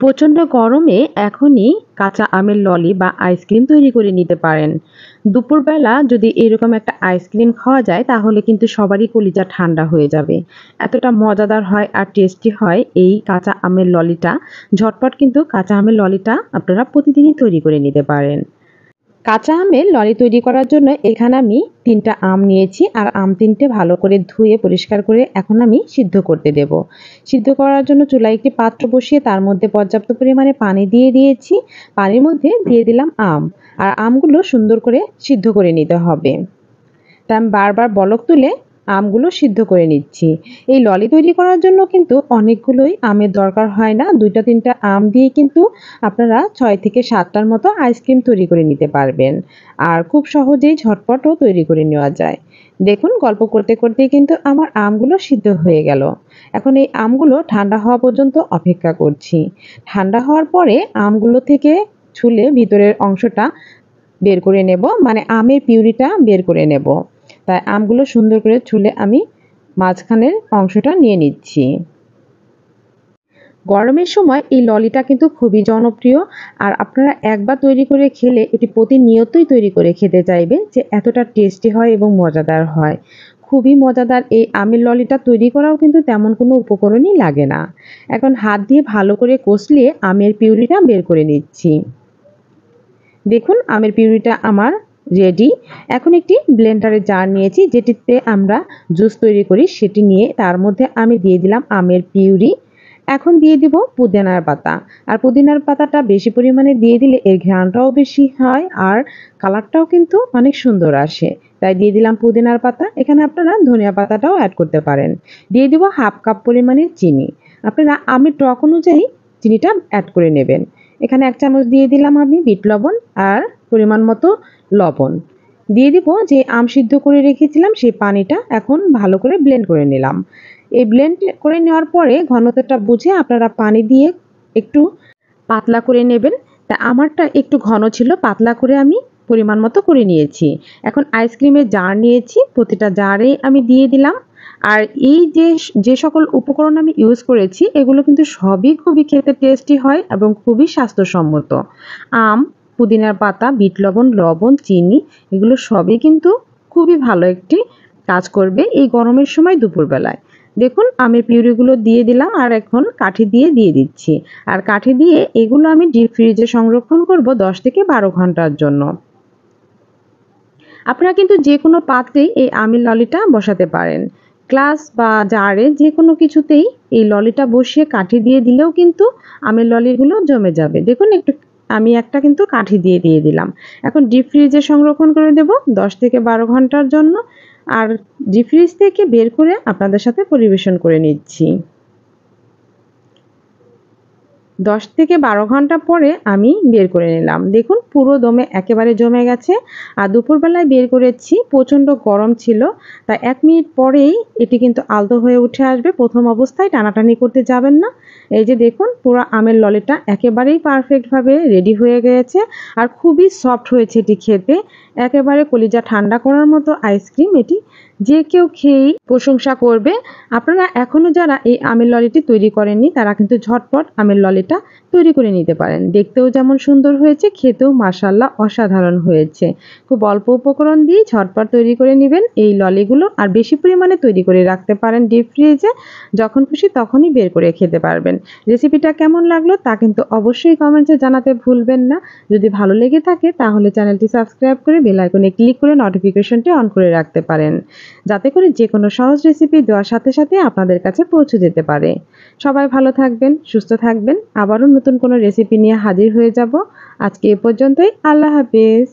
প্রচণ্ড গরমে এখনই কাঁচা আমের ললি বা আইসক্রিম তৈরি করে নিতে পারেন। দুপুরবেলা যদি এরকম একটা আইসক্রিম খাওয়া যায় তাহলে কিন্তু সবারই কলিজা ঠান্ডা হয়ে যাবে। এতটা মজাদার হয় আর টেস্টি হয় এই কাঁচা আমের ললিটা। ঝটপট কিন্তু কাঁচা আমের ললিটা আপনারা প্রতিদিনই তৈরি করে নিতে পারেন। কাঁচা আমের ললি তৈরি করার জন্য এখানে আমি ৩টা আম নিয়েছি আর আম ৩টে ভালো করে ধুয়ে পরিষ্কার করে এখন আমি সিদ্ধ করতে দেব। সিদ্ধ করার জন্য চুলায় একটি পাত্র বসিয়ে তার মধ্যে পর্যাপ্ত পরিমাণে পানি দিয়ে দিয়েছি। পানির মধ্যে দিয়ে দিলাম আম। আর আমগুলো সুন্দর করে সিদ্ধ করে নিতে হবে। তা আমি বারবার বলক তুলে আমগুলো সিদ্ধ করে নিচ্ছি। এই ললি তৈরি করার জন্য কিন্তু অনেকগুলোই আমের দরকার হয় না। ২টা ৩টা আম দিয়ে কিন্তু আপনারা ৬ থেকে ৭টার মতো আইসক্রিম তৈরি করে নিতে পারবেন। আর খুব সহজেই ঝটপটও তৈরি করে নেওয়া যায়। দেখুন গল্প করতে করতেই কিন্তু আমার আমগুলো সিদ্ধ হয়ে গেল। এখন এই আমগুলো ঠান্ডা হওয়া পর্যন্ত অপেক্ষা করছি। ঠান্ডা হওয়ার পরে আমগুলো থেকে ছুলে ভিতরের অংশটা বের করে নেব, মানে আমের পিউরিটা বের করে নেব। তাই আমগুলো সুন্দর করে ছুলে আমি মাঝখানের অংশটা নিয়ে নিচ্ছি। গরমের সময় এই ললিটা কিন্তু খুবই জনপ্রিয়। আর আপনারা একবার তৈরি করে খেলে এটি প্রতিনিয়তই তৈরি করে খেতে চাইবেন, যে এতটা টেস্টি হয় এবং মজাদার হয়। খুবই মজাদার এই আমের ললিটা তৈরি করাও কিন্তু তেমন কোনো উপকরণই লাগে না। এখন হাত দিয়ে ভালো করে কষলিয়ে আমের পিউরিটা বের করে নিচ্ছি। দেখুন আমের পিউরিটা আমার রেডি। এখন একটি ব্লেন্ডারের জার নিয়েছি যেটিতে আমরা জুস তৈরি করি, সেটি নিয়ে তার মধ্যে আমি দিয়ে দিলাম আমের পিউরি। এখন দিয়ে দিব পুদিনার পাতা। আর পুদিনার পাতাটা বেশি পরিমাণে দিয়ে দিলে এর ঘ্রাণটাও বেশি হয় আর কালারটাও কিন্তু অনেক সুন্দর আসে। তাই দিয়ে দিলাম পুদিনার পাতা। এখানে আপনারা ধনিয়া পাতাটাও অ্যাড করতে পারেন। দিয়ে দিব 1/2 কাপ পরিমাণের চিনি। আপনারা আমের টক অনুযায়ী চিনিটা অ্যাড করে নেবেন। এখানে 1 চামচ দিয়ে দিলাম আমি বিট লবণ আর পরিমাণ মতো লবণ। দিয়ে দিব যে আম সিদ্ধ করে রেখেছিলাম সেই পানিটা, এখন ভালো করে ব্লেন্ড করে নিলাম। এই ব্লেন্ড করে নেওয়ার পরে ঘনত্বটা বুঝে আপনারা পানি দিয়ে একটু পাতলা করে নেবেন। তা আমারটা একটু ঘন ছিল, পাতলা করে আমি পরিমাণ মতো করে নিয়েছি। এখন আইসক্রিমের জার নিয়েছি, প্রতিটা জারে আমি দিয়ে দিলাম। আর এই যে সকল উপকরণ আমি ইউজ করেছি এগুলো কিন্তু সবই খুবই খেতে টেস্টি হয় এবং খুবই স্বাস্থ্যসম্মত। আম, পুদিনার পাতা, বিট লবণ, লবণ, চিনি এগুলো সবই কিন্তু খুবই ভালো একটি কাজ করবে এই গরমের সময় দুপুরবেলায়। দেখুন আমের পিউরিগুলো দিয়ে দিলাম আর এখন কাঠি দিয়ে দিচ্ছি। আর কাঠি দিয়ে এগুলো আমি ডিপ ফ্রিজে সংরক্ষণ করব 10 থেকে 12 ঘন্টার জন্য। আপনারা কিন্তু যে কোনো পাত্রেই এই আমের ললিটা বসাতে পারেন। গ্লাস বা জারে যে কোনো কিছুতেই এই ললিটা বসিয়ে কাঠি দিয়ে দিলেও কিন্তু আমের ললিগুলো জমে যাবে। দেখুন আমি একটা কিন্তু কাঠি দিয়ে দিলাম। এখন ডিপ ফ্রিজে সংরক্ষণ করে দেব 10 থেকে 12 ঘন্টার জন্য। আর ডিপ ফ্রিজ থেকে বের করে আপনাদের সাথে পরিবেশন করে নিচ্ছি। 10 থেকে 12 ঘন্টা পরে আমি বের করে নিলাম। দেখুন পুরো দমে একেবারে জমে গেছে। আর দুপুরবেলায় বের করেছি, প্রচণ্ড গরম ছিল। তাই 1 মিনিট পরেই এটি কিন্তু আলতো হয়ে উঠে আসবে। প্রথম অবস্থায় টানাটানি করতে যাবেন না। এই যে দেখুন পুরো আমের ললিটা একেবারেই পারফেক্টভাবে রেডি হয়ে গিয়েছে আর খুবই সফট হয়েছে এটি খেতে। একেবারে কলিজা ঠান্ডা করার মতো আইসক্রিম এটি, যে কেউ খেয়েই প্রশংসা করবে। আপনারা এখনও যারা এই আমের ললিটি তৈরি করেননি তারা কিন্তু ঝটপট আমের ললিটা তৈরি করে নিতে পারেন। দেখতেও যেমন সুন্দর হয়েছে, খেতেও মাশাআল্লাহ অসাধারণ হয়েছে। খুব অল্প উপকরণ দিয়ে ঝটপট তৈরি করে নেবেন এই ললিগুলো। আর বেশি পরিমাণে তৈরি করে রাখতে পারেন ডিপ ফ্রিজে, যখন খুশি তখনই বের করে খেতে পারবেন। রেসিপিটা কেমন লাগলো তা কিন্তু অবশ্যই কমেন্টে জানাতে ভুলবেন না। যদি ভালো লেগে থাকে তাহলে চ্যানেলটি সাবস্ক্রাইব করে বেল আইকনে ক্লিক করে নোটিফিকেশনটি অন করে রাখতে পারেন, যাতে করে যে কোনো সহজ রেসিপি দেওয়ার সাথে সাথে আপনাদের কাছে পৌঁছে যেতে পারে। সবাই ভালো থাকবেন, সুস্থ থাকবেন। আবারও নতুন কোনো রেসিপি নিয়ে হাজির হয়ে যাব। আজকে এ পর্যন্তই। আল্লাহ হাফেজ।